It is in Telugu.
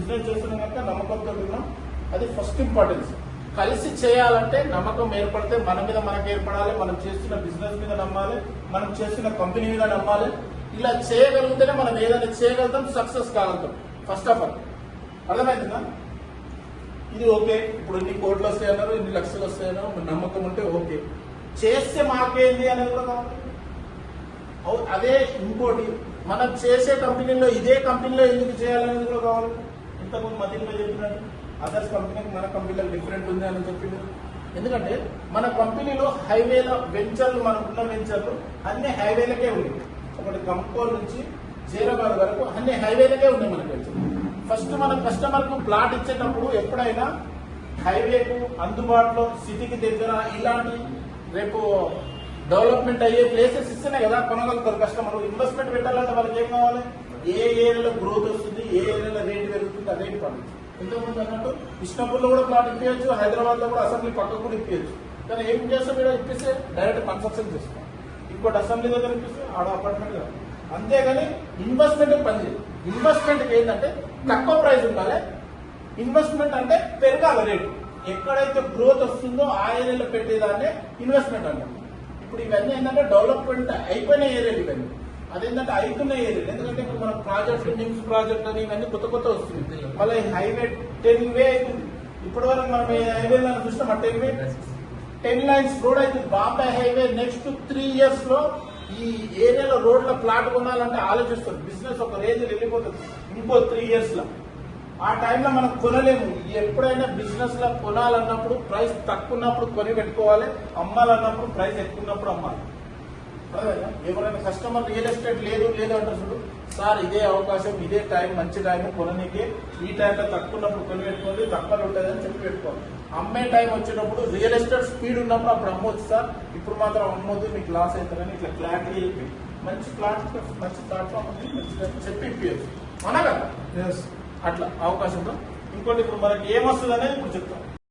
బిజినెస్ చేస్తున్నాం కనుక నమ్మకంతో ఉన్నాం. అది ఫస్ట్ ఇంపార్టెన్స్. కలిసి చేయాలంటే నమ్మకం ఏర్పడితే మన మీద మనకు ఏర్పడాలి, మనం చేస్తున్న బిజినెస్ మీద నమ్మాలి, మనం చేస్తున్న కంపెనీ మీద నమ్మాలి. ఇలా చేయగలిగితేనే మనం ఏదైనా చేయగలుగుతాం, సక్సెస్ కాగలుగుతాం. ఫస్ట్ ఆఫ్ ఆల్ అర్థమైందా? ఇది ఓకే. ఇప్పుడు ఇన్ని కోట్లు వస్తాయన్నారు, ఇన్ని లక్షలు వస్తాయన్నారు, నమ్మకం ఉంటే ఓకే. చేస్తే మాకేంది అనేది కూడా కావాలి. అదే ఇంకోటి, మనం చేసే కంపెనీలో ఇదే కంపెనీలో ఎందుకు చేయాలనేది కూడా కావాలి. ఇంతకుముందు మధ్యలో చెప్పినట్టు అదర్స్ కంపెనీకి మన కంపెనీలో డిఫరెంట్ ఉంది అని చెప్పింది. ఎందుకంటే మన కంపెనీలో హైవేల వెంచర్లు, మనకున్న వెంచర్లు అన్ని హైవేలకే ఉన్నాయి. ఒకటి కంకోల్ నుంచి జీరాబాద్ వరకు అన్ని హైవేలకే ఉన్నాయి మన వెంచర్. ఫస్ట్ మన కస్టమర్ కు ప్లాట్ ఇచ్చేటప్పుడు ఎప్పుడైనా హైవేకు అందుబాటులో, సిటీకి దగ్గర ఇలాంటి రేపు డెవలప్మెంట్ అయ్యే ప్లేసెస్ ఇస్తేనే కదా కొనగలుగుతారు కస్టమర్. ఇన్వెస్ట్మెంట్ పెట్టాలంటే వాళ్ళకి ఏం కావాలి? ఏ ఏరియాలో గ్రోత్ వస్తుంది, ఏ ఏరియాలో రేట్ పెరుగుతుంది, అదే ఇంపార్టెంట్. ఇంతకుముందు అన్నట్టు ఇష్టపూర్లో కూడా ప్లాట్ ఇప్పించచ్చు, హైదరాబాద్ లో కూడా అసెంబ్లీ పక్కకు కూడా ఇప్పించచ్చు. కానీ ఏం చేస్తాం, ఇక్కడ ఇప్పిస్తే డైరెక్ట్ కన్స్ట్రక్షన్ చేస్తాం. ఇంకోటి అసెంబ్లీ దగ్గర ఇప్పిస్తే ఆడ అపార్ట్మెంట్ కదా. అంతేగాని ఇన్వెస్ట్మెంట్ పనిచేయదు. ఇన్వెస్ట్మెంట్ ఏంటంటే తక్కువ ప్రైస్ ఉండాలి. ఇన్వెస్ట్మెంట్ అంటే పెరగాలి రేటు. ఎక్కడైతే గ్రోత్ వస్తుందో ఆ ఏరియాలో పెట్టేదాన్నే ఇన్వెస్ట్మెంట్ అంటాం. ఇప్పుడు ఇవన్నీ ఏంటంటే డెవలప్మెంట్ అయిపోయిన ఏరియాలు ఇవన్నీ. అదేంటంటే అవుతున్న ఏరియాలు. ఎందుకంటే ఇప్పుడు మన ప్రాజెక్ట్, నిమ్స్ ప్రాజెక్ట్ అని ఇవన్నీ కొత్త కొత్త వస్తుంది. మళ్ళీ హైవే 10 వే అవుతుంది. ఇప్పటి వరకు మనం హైవే చూస్తాం. ఆ 10 లైన్స్ రోడ్ అవుతుంది. బాంబే హైవే నెక్స్ట్ 3 years లో ఈ ఏరియాలో రోడ్ల ప్లాట్ కొనాలంటే ఆలోచిస్తుంది. బిజినెస్ ఒక రేంజ్ వెళ్ళిపోతుంది ఇంకో 3 years లో. ఆ టైంలో మనం కొనలేము. ఎప్పుడైనా బిజినెస్ లో కొనాలన్నప్పుడు ప్రైస్ తక్కువ ఉన్నప్పుడు కొని పెట్టుకోవాలి, అమ్మాలన్నప్పుడు ప్రైస్ ఎక్కువ ఉన్నప్పుడు అమ్మాలి. అదేనా? ఎవరైనా కస్టమర్ రియల్ ఎస్టేట్ లేదు అంటారు చూడు, సార్ ఇదే అవకాశం, ఇదే టైం, మంచి టైం కొననీకి, ఈ టైంలో తక్కువ ఉన్నప్పుడు కొని పెట్టుకోండి, తక్కువ ఉంటుంది అని చెప్పి పెట్టుకోవాలి. అమ్మే టైం వచ్చేటప్పుడు రియల్ ఎస్టేట్ స్పీడ్ ఉన్నప్పుడు అప్పుడు అమ్మవచ్చు సార్, ఇప్పుడు మాత్రం అమ్మొద్దు, మీకు లాస్ అవుతుందని ఇట్లా క్లారిటీ చెప్పి మంచి ప్లాట్ఫామ్ ఉంది, మంచిగా చెప్పి ఇప్పించచ్చు. అవునా కదా? అట్లా అవకాశంలో. ఇంకోటి ఇప్పుడు మనకి ఏమొస్తుంది అనేది ఇప్పుడు చెప్తాం.